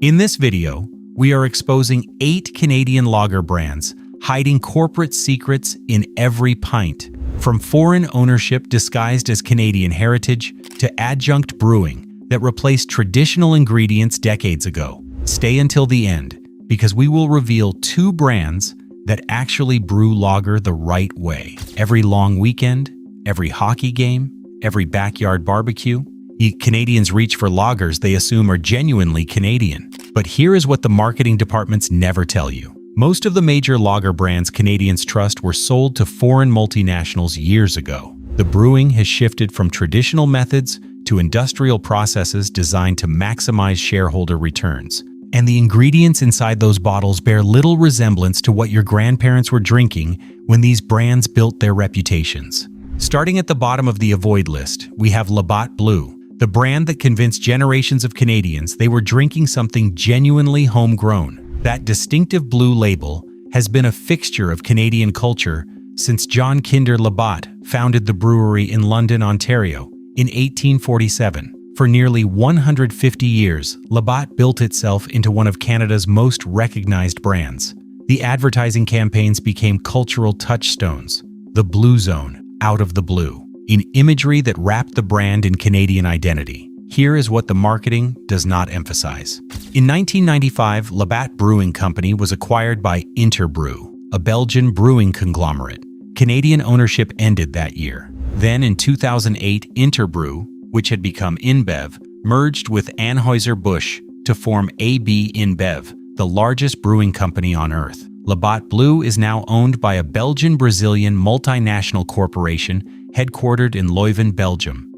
In this video, we are exposing 8 Canadian lager brands, hiding corporate secrets in every pint. From foreign ownership disguised as Canadian heritage to adjunct brewing that replaced traditional ingredients decades ago. Stay until the end, because we will reveal 2 brands that actually brew lager the right way. Every long weekend, every hockey game, every backyard barbecue, Canadians reach for lagers they assume are genuinely Canadian. But here is what the marketing departments never tell you. Most of the major lager brands Canadians trust were sold to foreign multinationals years ago. The brewing has shifted from traditional methods to industrial processes designed to maximize shareholder returns. And the ingredients inside those bottles bear little resemblance to what your grandparents were drinking when these brands built their reputations. Starting at the bottom of the avoid list, we have Labatt Blue, the brand that convinced generations of Canadians they were drinking something genuinely homegrown. That distinctive blue label has been a fixture of Canadian culture since John Kinder Labatt founded the brewery in London, Ontario, in 1847. For nearly 150 years, Labatt built itself into one of Canada's most recognized brands. The advertising campaigns became cultural touchstones. The Blue Zone, out of the blue, in imagery that wrapped the brand in Canadian identity. Here is what the marketing does not emphasize. In 1995, Labatt Brewing Company was acquired by Interbrew, a Belgian brewing conglomerate. Canadian ownership ended that year. Then in 2008, Interbrew, which had become InBev, merged with Anheuser-Busch to form AB InBev, the largest brewing company on earth. Labatt Blue is now owned by a Belgian-Brazilian multinational corporation headquartered in Leuven, Belgium.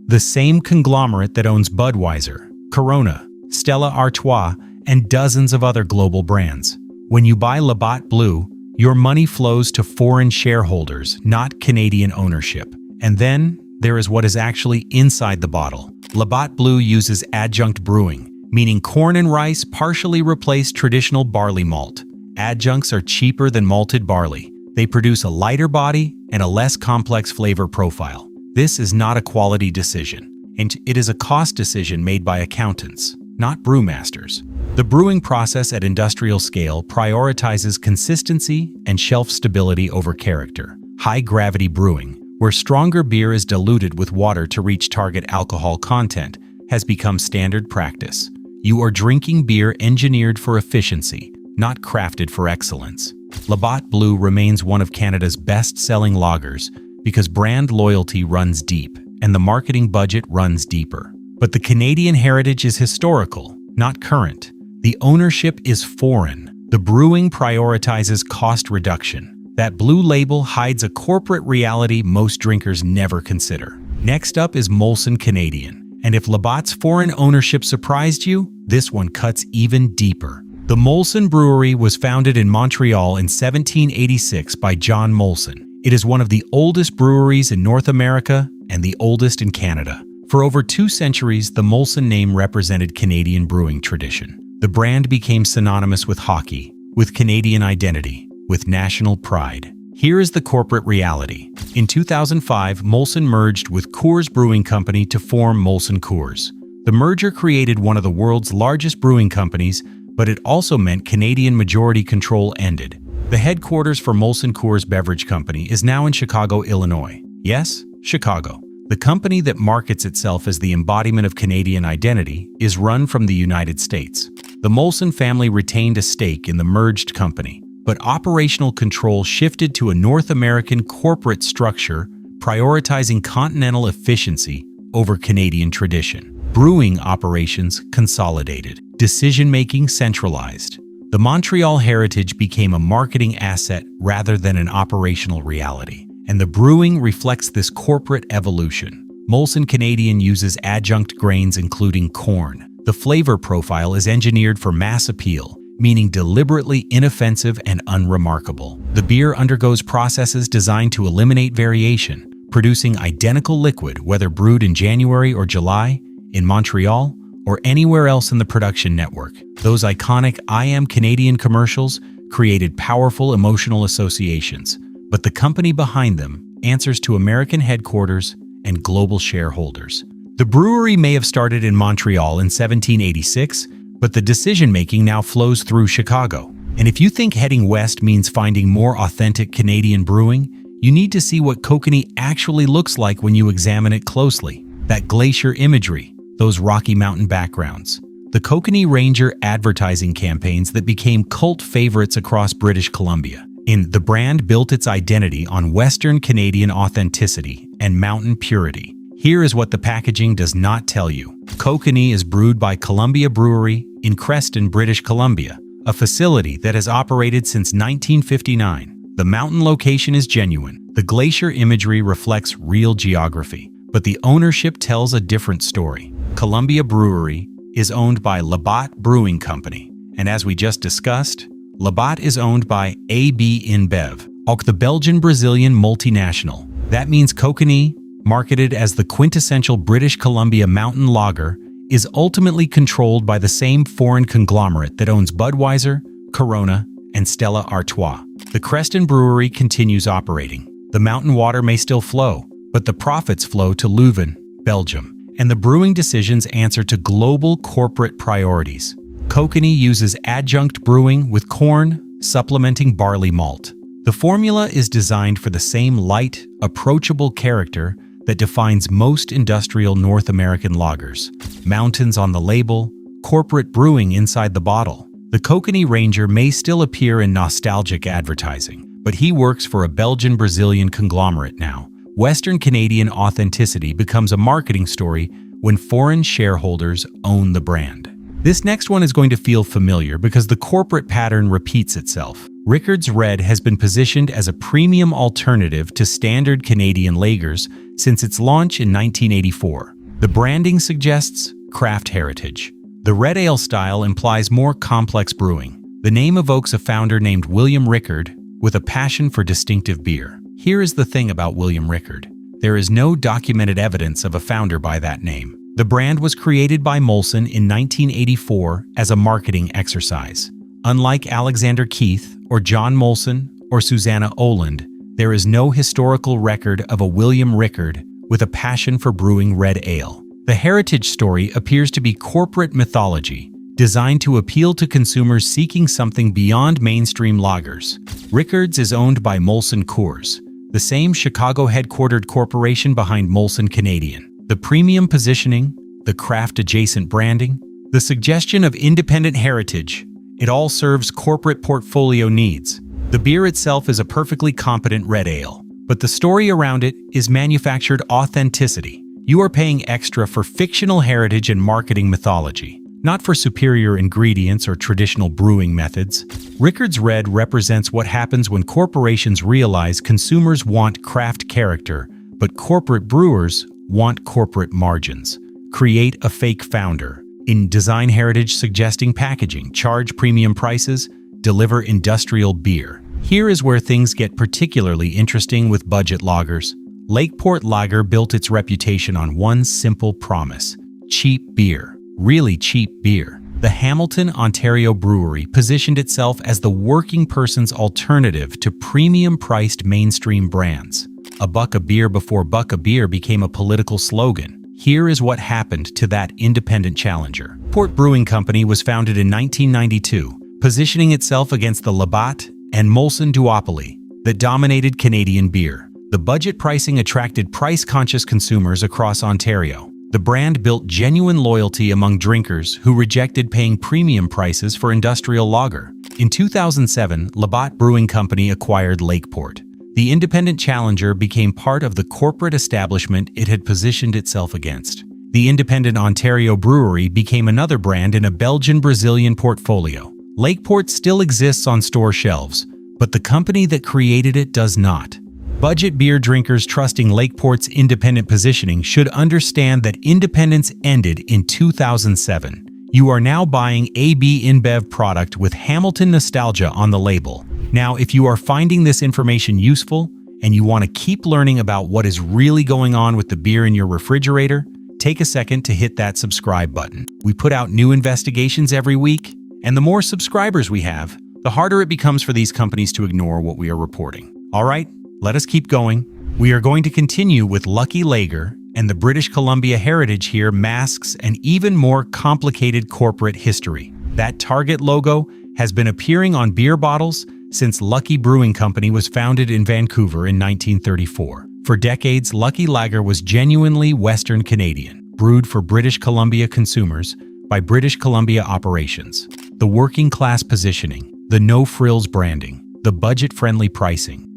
The same conglomerate that owns Budweiser, Corona, Stella Artois, and dozens of other global brands. When you buy Labatt Blue, your money flows to foreign shareholders, not Canadian ownership. And then there is what is actually inside the bottle. Labatt Blue uses adjunct brewing, meaning corn and rice partially replace traditional barley malt. Adjuncts are cheaper than malted barley. They produce a lighter body and a less complex flavor profile. This is not a quality decision, and it is a cost decision made by accountants, not brewmasters. The brewing process at industrial scale prioritizes consistency and shelf stability over character. High-gravity brewing, where stronger beer is diluted with water to reach target alcohol content, has become standard practice. You are drinking beer engineered for efficiency, not crafted for excellence. Labatt Blue remains one of Canada's best-selling lagers because brand loyalty runs deep and the marketing budget runs deeper. But the Canadian heritage is historical, not current. The ownership is foreign. The brewing prioritizes cost reduction. That blue label hides a corporate reality most drinkers never consider. Next up is Molson Canadian. And if Labatt's foreign ownership surprised you, this one cuts even deeper. The Molson Brewery was founded in Montreal in 1786 by John Molson. It is one of the oldest breweries in North America and the oldest in Canada. For over 2 centuries, the Molson name represented Canadian brewing tradition. The brand became synonymous with hockey, with Canadian identity, with national pride. Here is the corporate reality. In 2005, Molson merged with Coors Brewing Company to form Molson Coors. The merger created one of the world's largest brewing companies, but it also meant Canadian majority control ended. The headquarters for Molson Coors Beverage Company is now in Chicago, Illinois. Yes, Chicago. The company that markets itself as the embodiment of Canadian identity is run from the United States. The Molson family retained a stake in the merged company, but operational control shifted to a North American corporate structure, prioritizing continental efficiency over Canadian tradition. Brewing operations consolidated. Decision-making centralized. The Montreal heritage became a marketing asset rather than an operational reality, and the brewing reflects this corporate evolution. Molson Canadian uses adjunct grains including corn. The flavor profile is engineered for mass appeal, meaning deliberately inoffensive and unremarkable. The beer undergoes processes designed to eliminate variation, producing identical liquid whether brewed in January or July, in Montreal, or anywhere else in the production network. Those iconic I Am Canadian commercials created powerful emotional associations, but the company behind them answers to American headquarters and global shareholders. The brewery may have started in Montreal in 1786, but the decision-making now flows through Chicago. And if you think heading west means finding more authentic Canadian brewing, you need to see what Kokanee actually looks like when you examine it closely. That glacier imagery, those Rocky Mountain backgrounds. The Kokanee Ranger advertising campaigns that became cult favorites across British Columbia. The brand built its identity on Western Canadian authenticity and mountain purity. Here is what the packaging does not tell you. Kokanee is brewed by Columbia Brewery in Creston, British Columbia, a facility that has operated since 1959. The mountain location is genuine. The glacier imagery reflects real geography, but the ownership tells a different story. Columbia Brewery is owned by Labatt Brewing Company, and as we just discussed, Labatt is owned by AB InBev, the Belgian-Brazilian multinational. That means Kokanee, marketed as the quintessential British Columbia mountain lager, is ultimately controlled by the same foreign conglomerate that owns Budweiser, Corona, and Stella Artois. The Creston Brewery continues operating. The mountain water may still flow, but the profits flow to Leuven, Belgium, and the brewing decisions answer to global corporate priorities. Kokanee uses adjunct brewing with corn, supplementing barley malt. The formula is designed for the same light, approachable character that defines most industrial North American lagers. Mountains on the label, corporate brewing inside the bottle. The Kokanee Ranger may still appear in nostalgic advertising, but he works for a Belgian-Brazilian conglomerate now. Western Canadian authenticity becomes a marketing story when foreign shareholders own the brand. This next one is going to feel familiar because the corporate pattern repeats itself. Rickard's Red has been positioned as a premium alternative to standard Canadian lagers since its launch in 1984. The branding suggests craft heritage. The red ale style implies more complex brewing. The name evokes a founder named William Rickard with a passion for distinctive beer. Here is the thing about William Rickard. There is no documented evidence of a founder by that name. The brand was created by Molson in 1984 as a marketing exercise. Unlike Alexander Keith or John Molson or Susanna Oland, there is no historical record of a William Rickard with a passion for brewing red ale. The heritage story appears to be corporate mythology, designed to appeal to consumers seeking something beyond mainstream lagers. Rickard's is owned by Molson Coors, the same Chicago-headquartered corporation behind Molson Canadian. The premium positioning, the craft-adjacent branding, the suggestion of independent heritage, it all serves corporate portfolio needs. The beer itself is a perfectly competent red ale, but the story around it is manufactured authenticity. You are paying extra for fictional heritage and marketing mythology, not for superior ingredients or traditional brewing methods. Rickard's Red represents what happens when corporations realize consumers want craft character, but corporate brewers want corporate margins. Create a fake founder. In design heritage suggesting packaging, charge premium prices, deliver industrial beer. Here is where things get particularly interesting with budget lagers. Lakeport Lager built its reputation on one simple promise: cheap beer. Really cheap beer. The Hamilton, Ontario brewery positioned itself as the working person's alternative to premium-priced mainstream brands. A buck a beer before buck a beer became a political slogan. Here is what happened to that independent challenger. Port Brewing Company was founded in 1992, positioning itself against the Labatt and Molson duopoly that dominated Canadian beer. The budget pricing attracted price-conscious consumers across Ontario. The brand built genuine loyalty among drinkers who rejected paying premium prices for industrial lager. In 2007, Labatt Brewing Company acquired Lakeport. The independent challenger became part of the corporate establishment it had positioned itself against. The independent Ontario brewery became another brand in a Belgian-Brazilian portfolio. Lakeport still exists on store shelves, but the company that created it does not. Budget beer drinkers trusting Lakeport's independent positioning should understand that independence ended in 2007. You are now buying AB InBev product with Hamilton nostalgia on the label. Now, if you are finding this information useful and you want to keep learning about what is really going on with the beer in your refrigerator, take a second to hit that subscribe button. We put out new investigations every week, and the more subscribers we have, the harder it becomes for these companies to ignore what we are reporting. All right, let us keep going. We are going to continue with Lucky Lager and the British Columbia heritage here masks an even more complicated corporate history. That Target logo has been appearing on beer bottles since Lucky Brewing Company was founded in Vancouver in 1934. For decades, Lucky Lager was genuinely Western Canadian, brewed for British Columbia consumers by British Columbia operations. The working-class positioning, the no-frills branding, the budget-friendly pricing.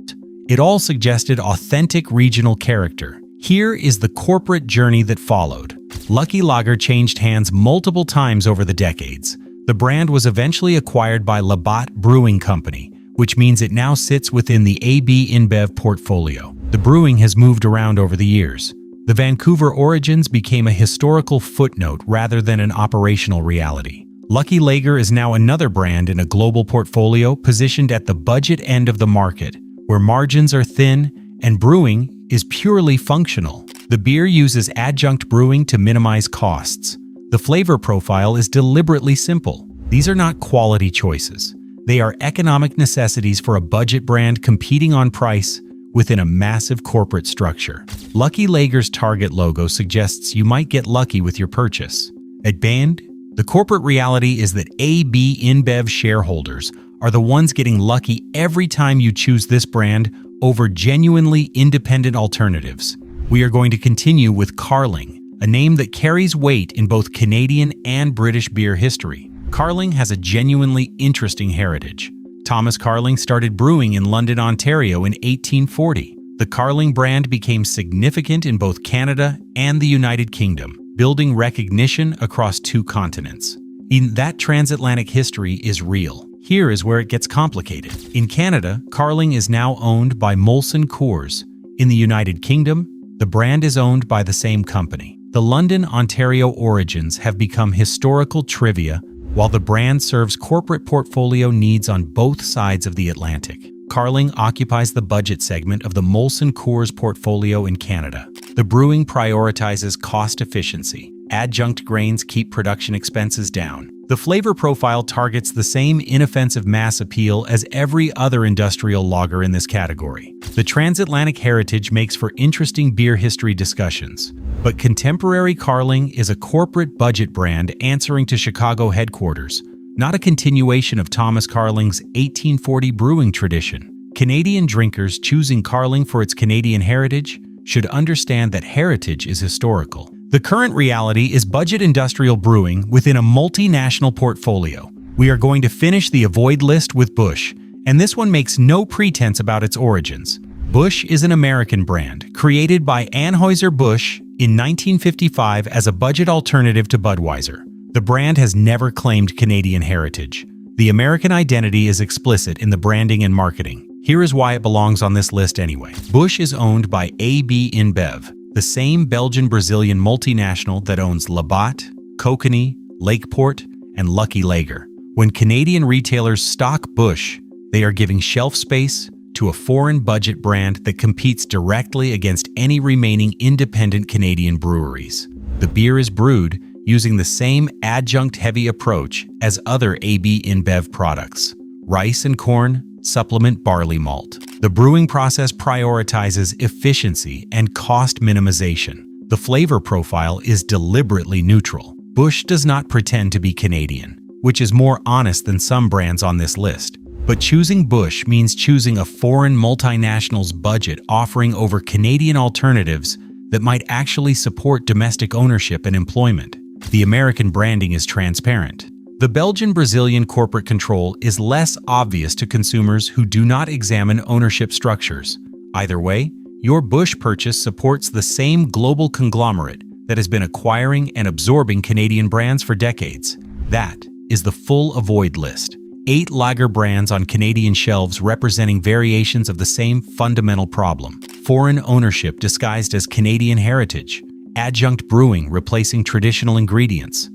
It all suggested authentic regional character. Here is the corporate journey that followed. Lucky Lager changed hands multiple times over the decades. The brand was eventually acquired by Labatt Brewing Company, which means it now sits within the AB InBev portfolio. The brewing has moved around over the years. The Vancouver origins became a historical footnote rather than an operational reality. Lucky Lager is now another brand in a global portfolio positioned at the budget end of the market, where margins are thin and brewing is purely functional. The beer uses adjunct brewing to minimize costs. The flavor profile is deliberately simple. These are not quality choices. They are economic necessities for a budget brand competing on price within a massive corporate structure. Lucky Lager's Target logo suggests you might get lucky with your purchase. At Band, the corporate reality is that AB InBev shareholders are the ones getting lucky every time you choose this brand over genuinely independent alternatives. We are going to continue with Carling, a name that carries weight in both Canadian and British beer history. Carling has a genuinely interesting heritage. Thomas Carling started brewing in London, Ontario in 1840. The Carling brand became significant in both Canada and the United Kingdom, building recognition across two continents. That transatlantic history is real. Here is where it gets complicated. In Canada, Carling is now owned by Molson Coors. In the United Kingdom, the brand is owned by the same company. The London, Ontario origins have become historical trivia, while the brand serves corporate portfolio needs on both sides of the Atlantic. Carling occupies the budget segment of the Molson Coors portfolio in Canada. The brewing prioritizes cost efficiency. Adjunct grains keep production expenses down. The flavor profile targets the same inoffensive mass appeal as every other industrial lager in this category. The transatlantic heritage makes for interesting beer history discussions. But contemporary Carling is a corporate budget brand answering to Chicago headquarters, not a continuation of Thomas Carling's 1840 brewing tradition. Canadian drinkers choosing Carling for its Canadian heritage should understand that heritage is historical. The current reality is budget industrial brewing within a multinational portfolio. We are going to finish the avoid list with Busch, and this one makes no pretense about its origins. Busch is an American brand, created by Anheuser-Busch in 1955 as a budget alternative to Budweiser. The brand has never claimed Canadian heritage. The American identity is explicit in the branding and marketing. Here is why it belongs on this list anyway. Busch is owned by AB InBev, the same Belgian-Brazilian multinational that owns Labatt, Kokanee, Lakeport, and Lucky Lager. When Canadian retailers stock Busch, they are giving shelf space to a foreign budget brand that competes directly against any remaining independent Canadian breweries. The beer is brewed using the same adjunct-heavy approach as other AB InBev products. Rice and corn supplement barley malt. The brewing process prioritizes efficiency and cost minimization. The flavor profile is deliberately neutral. Busch does not pretend to be Canadian, which is more honest than some brands on this list. But choosing Busch means choosing a foreign multinational's budget offering over Canadian alternatives that might actually support domestic ownership and employment. The American branding is transparent. The Belgian-Brazilian corporate control is less obvious to consumers who do not examine ownership structures. Either way, your Busch purchase supports the same global conglomerate that has been acquiring and absorbing Canadian brands for decades. That is the full avoid list. 8 lager brands on Canadian shelves representing variations of the same fundamental problem. Foreign ownership disguised as Canadian heritage. Adjunct brewing replacing traditional ingredients.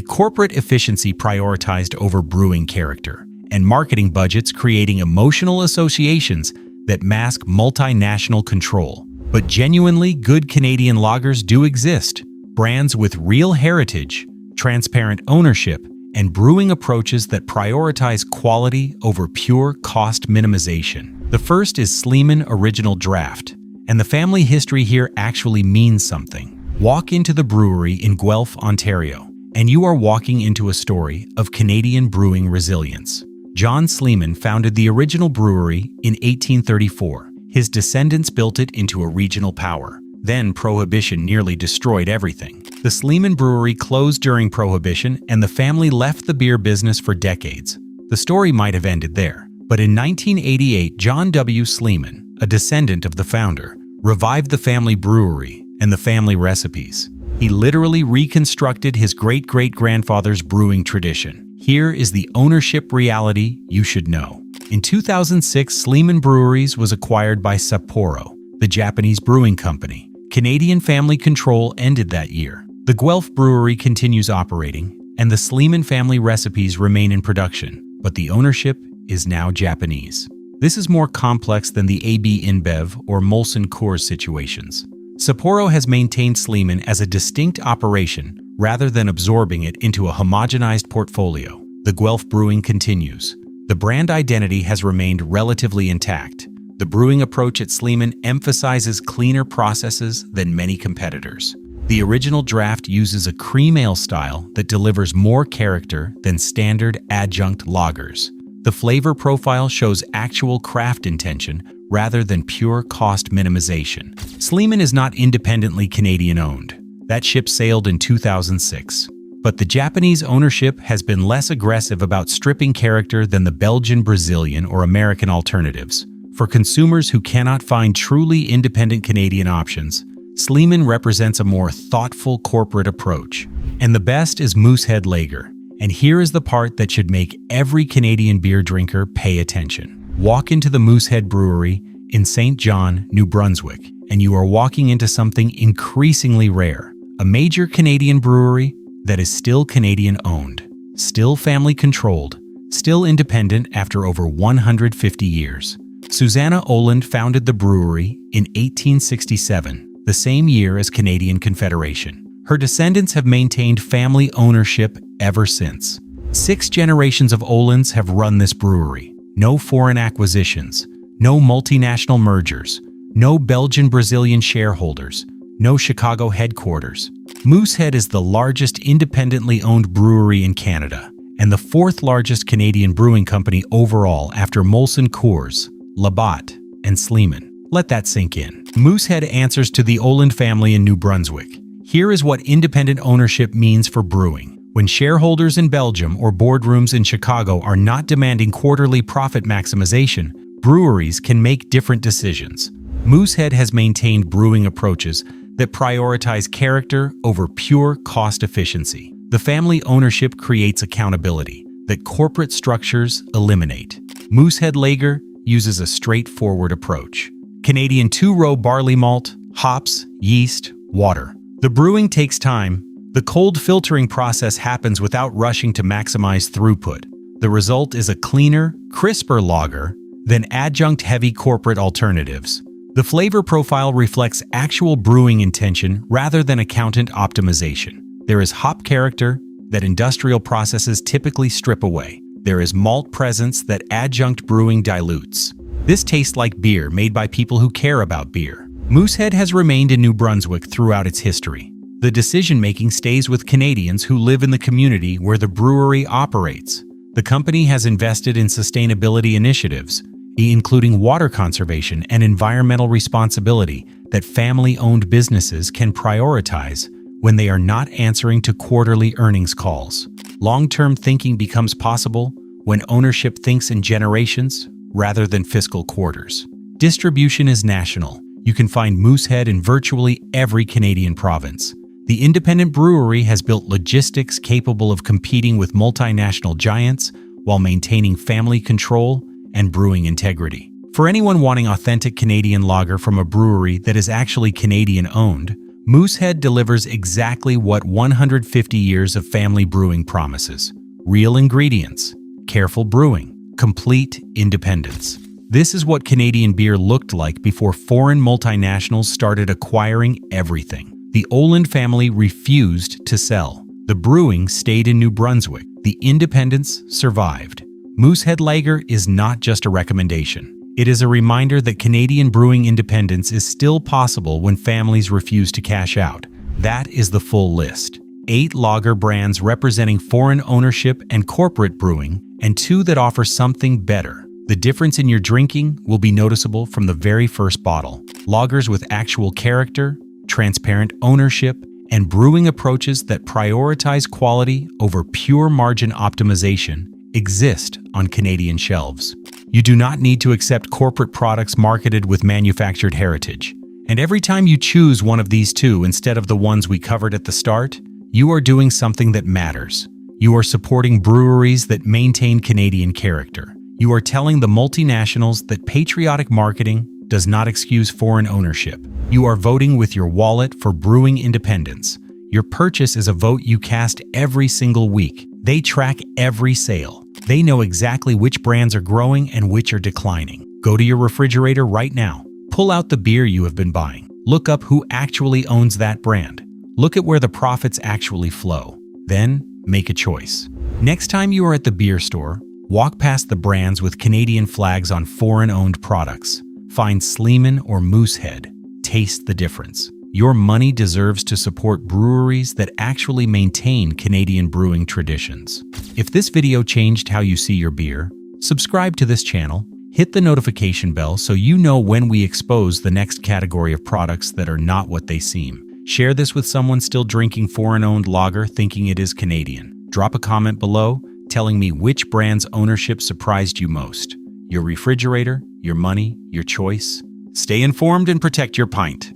Corporate efficiency prioritized over brewing character. And marketing budgets creating emotional associations that mask multinational control. But genuinely good Canadian lagers do exist. Brands with real heritage, transparent ownership, and brewing approaches that prioritize quality over pure cost minimization. The first is Sleeman Original Draft, and the family history here actually means something. Walk into the brewery in Guelph, Ontario, and you are walking into a story of Canadian brewing resilience. John Sleeman founded the original brewery in 1834. His descendants built it into a regional power. Then Prohibition nearly destroyed everything. The Sleeman Brewery closed during Prohibition, and the family left the beer business for decades. The story might have ended there. But in 1988, John W. Sleeman, a descendant of the founder, revived the family brewery and the family recipes. He literally reconstructed his great-great-grandfather's brewing tradition. Here is the ownership reality you should know. In 2006, Sleeman Breweries was acquired by Sapporo, the Japanese brewing company. Canadian family control ended that year. The Guelph Brewery continues operating, and the Sleeman family recipes remain in production, but the ownership is now Japanese. This is more complex than the AB InBev or Molson Coors situations. Sapporo has maintained Sleeman as a distinct operation rather than absorbing it into a homogenized portfolio. The Guelph brewing continues. The brand identity has remained relatively intact. The brewing approach at Sleeman emphasizes cleaner processes than many competitors. The original draft uses a cream ale style that delivers more character than standard adjunct lagers. The flavor profile shows actual craft intention rather than pure cost minimization. Sleeman is not independently Canadian-owned. That ship sailed in 2006. But the Japanese ownership has been less aggressive about stripping character than the Belgian, Brazilian, or American alternatives. For consumers who cannot find truly independent Canadian options, Sleeman represents a more thoughtful corporate approach. And the best is Moosehead Lager. And here is the part that should make every Canadian beer drinker pay attention. Walk into the Moosehead Brewery in St. John, New Brunswick, and you are walking into something increasingly rare. A major Canadian brewery that is still Canadian-owned, still family-controlled, still independent after over 150 years. Susanna Oland founded the brewery in 1867, the same year as Canadian Confederation. Her descendants have maintained family ownership ever since. 6 generations of Olands have run this brewery. No foreign acquisitions, no multinational mergers, no Belgian-Brazilian shareholders, no Chicago headquarters. Moosehead is the largest independently owned brewery in Canada and the 4th largest Canadian brewing company overall after Molson Coors, Labatt, and Sleeman. Let that sink in. Moosehead answers to the Oland family in New Brunswick. Here is what independent ownership means for brewing. When shareholders in Belgium or boardrooms in Chicago are not demanding quarterly profit maximization, breweries can make different decisions. Moosehead has maintained brewing approaches that prioritize character over pure cost efficiency. The family ownership creates accountability that corporate structures eliminate. Moosehead Lager uses a straightforward approach. Canadian 2-row barley malt, hops, yeast, water. The brewing takes time. The cold filtering process happens without rushing to maximize throughput. The result is a cleaner, crisper lager than adjunct-heavy corporate alternatives. The flavor profile reflects actual brewing intention rather than accountant optimization. There is hop character that industrial processes typically strip away. There is malt presence that adjunct brewing dilutes. This tastes like beer made by people who care about beer. Moosehead has remained in New Brunswick throughout its history. The decision-making stays with Canadians who live in the community where the brewery operates. The company has invested in sustainability initiatives, including water conservation and environmental responsibility that family-owned businesses can prioritize when they are not answering to quarterly earnings calls. Long-term thinking becomes possible when ownership thinks in generations rather than fiscal quarters. Distribution is national. You can find Moosehead in virtually every Canadian province. The independent brewery has built logistics capable of competing with multinational giants while maintaining family control and brewing integrity. For anyone wanting authentic Canadian lager from a brewery that is actually Canadian-owned, Moosehead delivers exactly what 150 years of family brewing promises. Real ingredients, careful brewing, complete independence. This is what Canadian beer looked like before foreign multinationals started acquiring everything. The Oland family refused to sell. The brewing stayed in New Brunswick. The independence survived. Moosehead Lager is not just a recommendation. It is a reminder that Canadian brewing independence is still possible when families refuse to cash out, That is the full list. 8 lager brands representing foreign ownership and corporate brewing, and 2 that offer something better. The difference in your drinking will be noticeable from the very first bottle. Lagers with actual character, transparent ownership, and brewing approaches that prioritize quality over pure margin optimization exist on Canadian shelves. You do not need to accept corporate products marketed with manufactured heritage. And every time you choose one of these 2 instead of the ones we covered at the start, you are doing something that matters. You are supporting breweries that maintain Canadian character. You are telling the multinationals that patriotic marketing does not excuse foreign ownership. You are voting with your wallet for brewing independence. Your purchase is a vote you cast every single week. They track every sale. They know exactly which brands are growing and which are declining. Go to your refrigerator right now. Pull out the beer you have been buying. Look up who actually owns that brand. Look at where the profits actually flow. Then, make a choice. Next time you are at the beer store, walk past the brands with Canadian flags on foreign-owned products. Find Sleeman or Moosehead. Taste the difference. Your money deserves to support breweries that actually maintain Canadian brewing traditions. If this video changed how you see your beer, subscribe to this channel, hit the notification bell so you know when we expose the next category of products that are not what they seem. Share this with someone still drinking foreign-owned lager thinking it is Canadian. Drop a comment below telling me which brand's ownership surprised you most. Your refrigerator, your money, your choice. Stay informed and protect your pint.